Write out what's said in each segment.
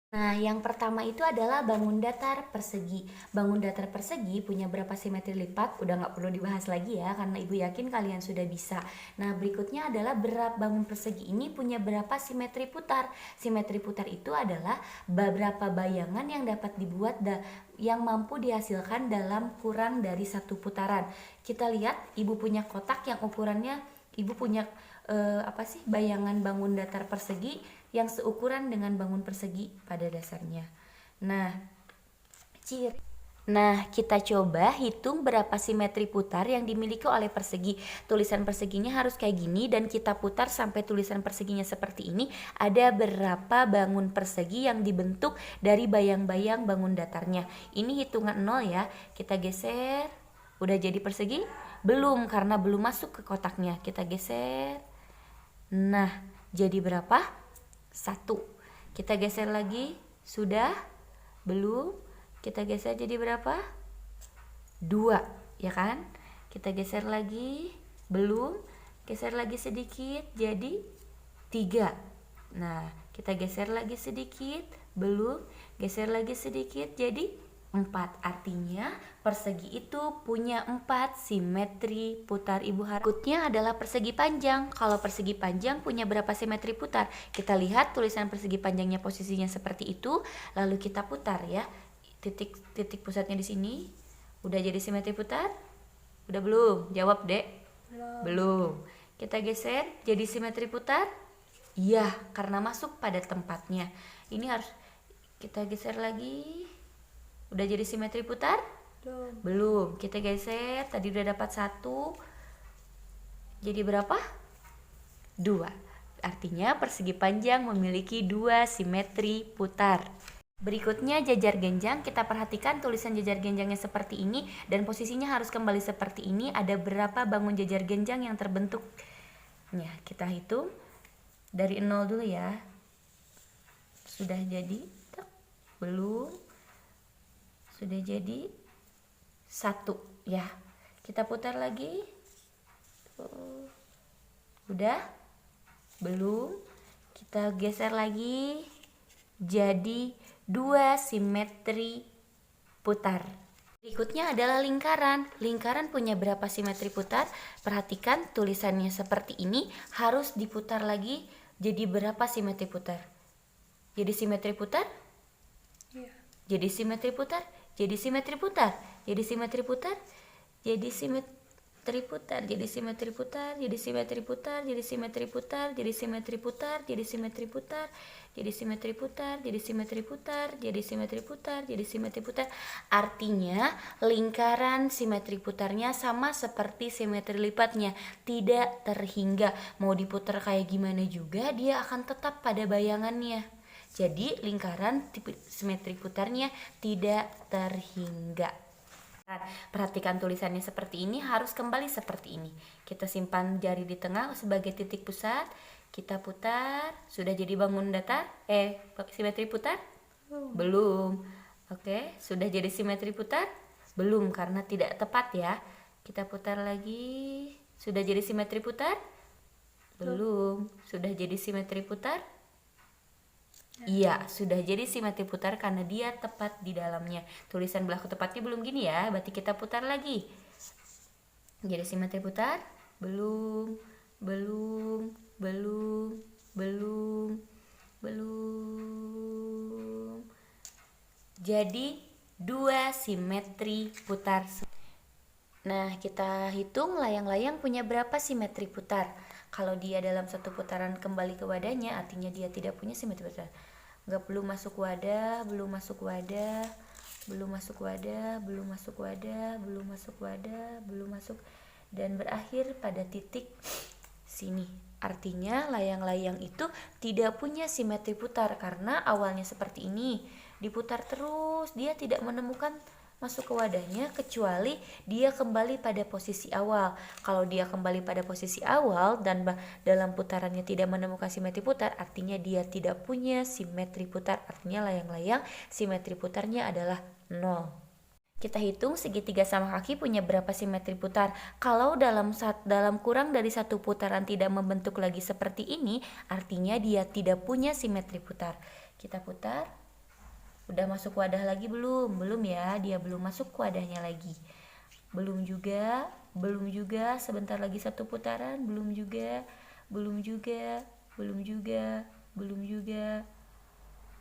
Nah, yang pertama itu adalah bangun datar persegi. Bangun datar persegi punya berapa simetri lipat? Udah nggak perlu dibahas lagi ya, karena ibu yakin kalian sudah bisa. Nah, berikutnya adalah bangun persegi ini punya berapa simetri putar? Simetri putar itu adalah beberapa bayangan yang dapat dibuat yang mampu dihasilkan dalam kurang dari satu putaran. Kita lihat, ibu punya kotak yang ukurannya, ibu punya bayangan bangun datar persegi yang seukuran dengan bangun persegi pada dasarnya. Nah, kita coba hitung berapa simetri putar yang dimiliki oleh persegi. Tulisan perseginya harus kayak gini dan kita putar sampai tulisan perseginya seperti ini. Ada berapa bangun persegi yang dibentuk dari bayang-bayang bangun datarnya. Ini hitungan 0 ya. Kita geser. Udah jadi persegi? Belum, karena belum masuk ke kotaknya. Kita geser. Nah, jadi berapa? 1. Kita geser lagi. Sudah? Belum? Kita geser jadi berapa? 2, ya kan? Kita geser lagi. Belum? Geser lagi sedikit jadi 3. Nah, kita geser lagi sedikit. Belum? Geser lagi sedikit jadi 4. Artinya persegi itu punya 4 simetri putar. Ibu berikutnya adalah persegi panjang. Kalau persegi panjang punya berapa simetri putar? Kita lihat tulisan persegi panjangnya posisinya seperti itu, lalu kita putar ya. Titik pusatnya di sini. Udah jadi simetri putar? Udah belum? Jawab, Dek. Belum. Kita geser jadi simetri putar? Iya, karena masuk pada tempatnya. Ini harus kita geser lagi. Udah jadi simetri putar? Belum. Kita geser, tadi udah dapat 1. Jadi berapa? 2. Artinya persegi panjang memiliki 2 simetri putar. Berikutnya jajar genjang. Kita perhatikan tulisan jajar genjangnya seperti ini dan posisinya harus kembali seperti ini. Ada berapa bangun jajar genjang yang terbentuk? Ya, kita hitung dari 0 dulu ya. Sudah jadi? Belum. Sudah jadi 1 ya. Kita putar lagi. Udah? Belum. Kita geser lagi. Jadi 2 simetri putar. Berikutnya adalah lingkaran. Lingkaran punya berapa simetri putar? Perhatikan tulisannya seperti ini. Harus diputar lagi. Jadi berapa simetri putar? Jadi simetri putar? Iya. Jadi simetri putar? Jadi simetri putar, jadi simetri putar, jadi simetri putar, jadi simetri putar, jadi simetri putar, jadi simetri putar, jadi simetri putar, jadi simetri putar, jadi simetri putar, jadi simetri putar, jadi simetri putar, jadi simetri putar. Artinya lingkaran simetri putarnya sama seperti simetri lipatnya, tidak terhingga. Mau diputar kayak gimana juga dia akan tetap pada bayangannya. Jadi lingkaran simetri putarnya tidak terhingga. Perhatikan tulisannya seperti ini, harus kembali seperti ini. Kita simpan jari di tengah sebagai titik pusat. Kita putar. Sudah jadi bangun datar? Simetri putar? Belum. Oke, sudah jadi simetri putar? Belum, karena tidak tepat ya. Kita putar lagi. Sudah jadi simetri putar? Belum. Sudah jadi simetri putar? Iya, sudah jadi simetri putar karena dia tepat di dalamnya. Tulisan belakang tepatnya belum gini ya, berarti kita putar lagi. Jadi simetri putar? Belum, belum, belum, belum, belum. Jadi 2 simetri putar. Nah, kita hitung layang-layang punya berapa simetri putar. Kalau dia dalam satu putaran kembali ke wadahnya, artinya dia tidak punya simetri putar. Belum masuk wadah, belum masuk wadah, belum masuk wadah, belum masuk wadah, belum masuk wadah, belum masuk, dan berakhir pada titik sini. Artinya layang-layang itu tidak punya simetri putar karena awalnya seperti ini, diputar terus, dia tidak menemukan masuk ke wadahnya kecuali dia kembali pada posisi awal. Kalau dia kembali pada posisi awal dan dalam putarannya tidak menemukan simetri putar, artinya dia tidak punya simetri putar. Artinya layang-layang simetri putarnya adalah 0. Kita hitung segitiga sama kaki punya berapa simetri putar. Kalau dalam kurang dari satu putaran tidak membentuk lagi seperti ini, artinya dia tidak punya simetri putar. Kita putar. Udah masuk wadah lagi belum? Belum ya, dia belum masuk wadahnya lagi. Belum juga, belum juga, sebentar lagi satu putaran, belum juga, belum juga, belum juga, belum juga.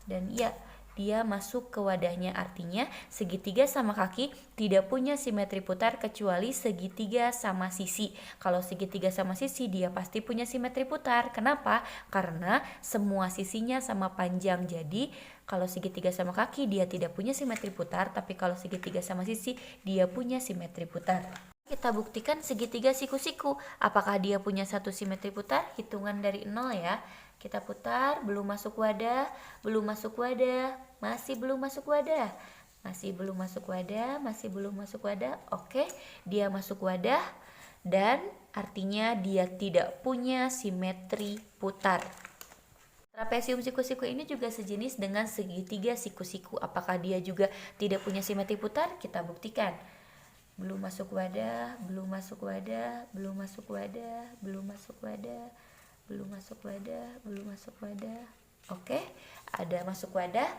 Dan iya, dia masuk ke wadahnya, artinya segitiga sama kaki tidak punya simetri putar kecuali segitiga sama sisi. Kalau segitiga sama sisi dia pasti punya simetri putar. Kenapa? Karena semua sisinya sama panjang. Jadi kalau segitiga sama kaki dia tidak punya simetri putar, tapi kalau segitiga sama sisi dia punya simetri putar. Kita buktikan segitiga siku-siku. Apakah dia punya satu simetri putar? Hitungan dari 0 ya. Kita putar, belum masuk wadah, belum masuk wadah, masih belum masuk wadah, masih belum masuk wadah, masih belum masuk wadah. Oke, dia masuk wadah dan artinya dia tidak punya simetri putar. Trapesium siku-siku ini juga sejenis dengan segitiga siku-siku. Apakah dia juga tidak punya simetri putar? Kita buktikan. Belum masuk wadah, belum masuk wadah, belum masuk wadah, belum masuk wadah, belum masuk wadah, belum masuk wadah. Oke, ada masuk wadah.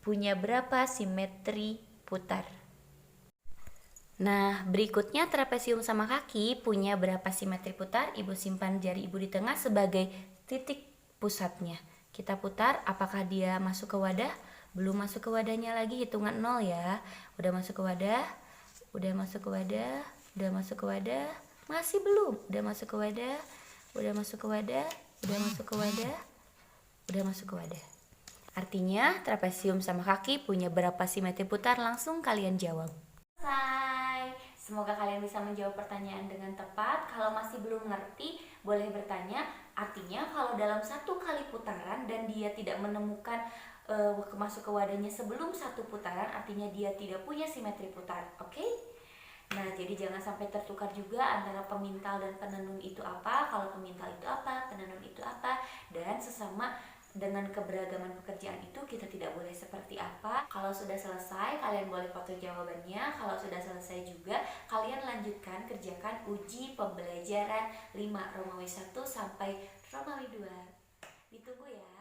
Punya berapa simetri putar? Nah, berikutnya trapesium sama kaki punya berapa simetri putar? Ibu simpan jari ibu di tengah sebagai titik pusatnya. Kita putar, apakah dia masuk ke wadah? Belum masuk ke wadahnya lagi, hitungan 0 ya. Udah masuk ke wadah, udah masuk ke wadah, udah masuk ke wadah, masih belum, udah masuk ke wadah, udah masuk ke wadah, udah masuk ke wadah, udah masuk ke wadah. Artinya trapesium sama kaki punya berapa simetri putar? Langsung kalian jawab. Selesai. Semoga kalian bisa menjawab pertanyaan dengan tepat. Kalau masih belum ngerti, boleh bertanya. Artinya kalau dalam satu kali putaran dan dia tidak menemukan masuk ke wadahnya sebelum satu putaran, artinya dia tidak punya simetri putar. Oke? Nah, jadi jangan sampai tertukar juga antara pemintal dan penenun itu apa, kalau pemintal itu apa, penenun itu apa, dan sesama dengan keberagaman pekerjaan itu kita tidak boleh seperti apa. Kalau sudah selesai, kalian boleh foto jawabannya. Kalau sudah selesai juga, kalian lanjutkan kerjakan uji pembelajaran 5 Romawi 1 sampai Romawi 2. Ditunggu ya.